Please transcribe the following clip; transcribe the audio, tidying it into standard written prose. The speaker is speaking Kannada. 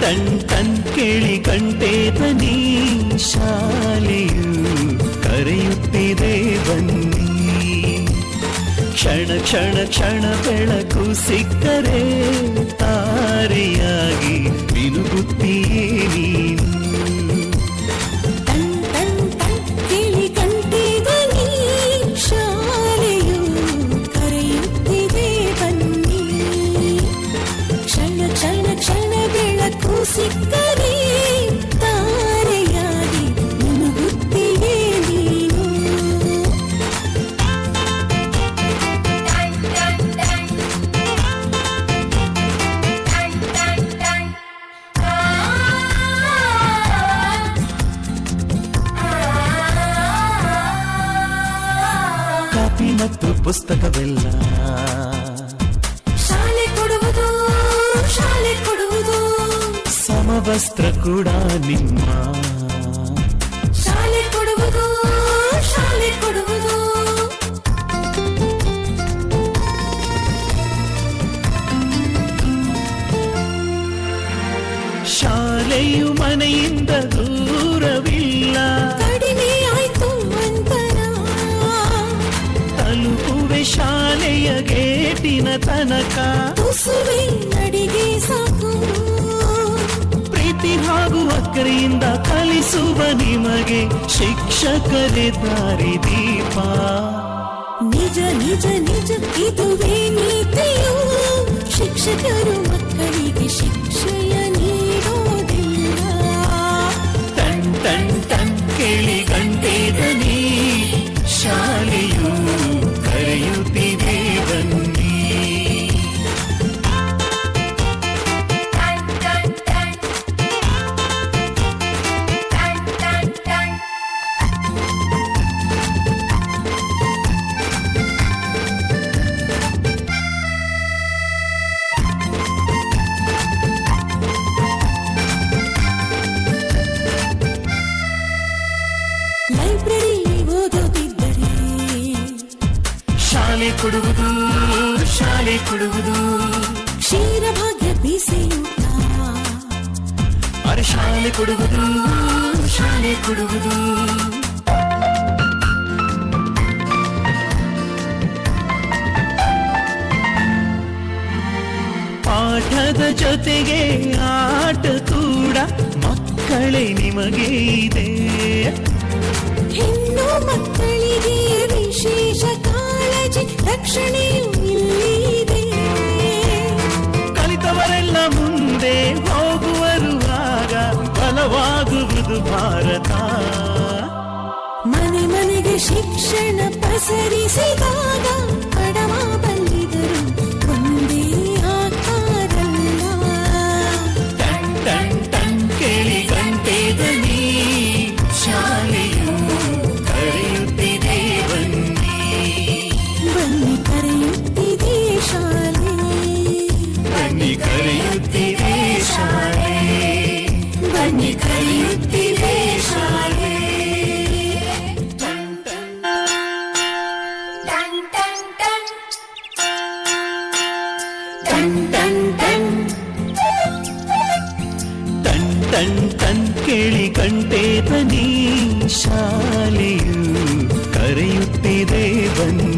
ಟನ್ ಟನ್ ಕೇಳಿ ಗಂಟೆ ಧ್ವನಿ ಶಾಲೆಯು ಕರೆಯುತ್ತಿದೆ ಬನ್ನಿ. ಕ್ಷಣ ಕ್ಷಣ ಕ್ಷಣ ಬೆಳಕು ಸಿಕ್ಕರೆ ತಾರೆಯಾಗಿ ಮಿನುಗುತ್ತೀಯೇ ನೀನು. ಸಿಕ್ಕರೆ ತಾರೆಯಾಗಿ ಮುನುಗುತ್ತೀಯೇ ನೀನು. ಕಾಪಿ ಮತ್ತು ಪುಸ್ತಕವೆಲ್ಲ ಶಾಲೆ ಕೊಡುವುದು, ಶಾಲೆ ಕೊಡುವುದು. ಸಮವಸ್ತ್ರ ಕೂಡ ನಿಮ್ಮ ಶಾಲೆ ಕೊಡುವುದು, ಶಾಲೆ ಕೊಡುವುದು. ಶಾಲೆಯು ಮನೆಯಿಂದ ದೂರವಿಲ್ಲ, ಕಡಿಮೆ ಆಯ್ತು ಅಂತರ. ತಲುಪುವೆ ಶಾಲೆಯ ಗೇಟಿನ ತನಕ. ತುಸುವೆ ನಡಿಗೆ ಸಾಕು. ಪ್ರೀತಿ ಹಾಗೂ ಅಕ್ಕರೆಯಿಂದ ಕಲಿಸುವ ನಿಮಗೆ ಶಿಕ್ಷಕರೇ ದಾರಿ ದೀಪ. ನಿಜ ನಿಜ ನಿಜ ಇದುವೇ ನೀತಿಯು. ಶಿಕ್ಷಕರು ಮಕ್ಕಳಿಗೆ ಶಿಕ್ಷೆಯ ನೀಡೋದಿಲ್ಲ. ಟನ್ ಟನ್ ಟನ್ ಕೇಳಿ ಗಂಟೆ ಧ್ವನಿ ಶಾಲೆಯು ಕರೆಯುತ್ತಿದೆ ಬನ್ನಿ. ಲೈಬ್ರರಿ ಓದೋದಿದ್ದರೆ ಶಾಲೆ ಕೊಡುವುದು, ಶಾಲೆ ಕೊಡುವುದು. ಕ್ಷೀರಭಾಗ್ಯ ಬಿಸಿಯೂಟ. ಅರೆ ಶಾಲೆ ಕೊಡುವುದು, ಶಾಲೆ ಕೊಡುವುದು. ಪಾಠದ ಜೊತೆಗೆ ಆಟ ಕೂಡ ಮಕ್ಕಳೇ ನಿಮಗೆ ಇದೆ. ಹೆಣ್ಣು ಮಕ್ಕಳಿಗೆ ವಿಶೇಷ ಕಾಳಜಿ, ರಕ್ಷಣೆಯೂ ಇಲ್ಲಿದೆ. ಕಲಿತವರೆಲ್ಲ ಮುಂದೆ ಹೋಗುವರು, ಆಗ ಬಲವಾಗುವುದು ಭಾರತ. ಮನೆ ಮನೆಗೆ ಶಿಕ್ಷಣ ಪಸರಿಸಿದಾಗ ಬಡವ ಬಲ್ಲಿದರು ಒಂದೇ ಆಕಾರಲ್ಲ. ಟನ್ ಟನ್ ಟನ್ ಕೇಳಿ ಗಂಟೆ ಧ್ವನಿ ಶಾಲೆಯು ಕರೆಯುತ್ತಿದೆ ಬನ್ನಿ. ಬನ್ನಿ ಕರೆಯುತ್ತಿದೆ ಶಾಲೆ, ಬನ್ನಿ ಕರೆಯುತ್ತಿದೆ ಶಾಲೆ, ಬನ್ನಿ ಕರೆಯುತ್ತಿದೆ ಶಾಲೆ. Ton ton ton ton ton ton ton ton ton ton ton ಕೇಳಿ ಗಂಟೆ ಧ್ವನಿ ಶಾಲೆಯು ಕರೆಯುತ್ತಿದೆ ಬನ್ನಿ.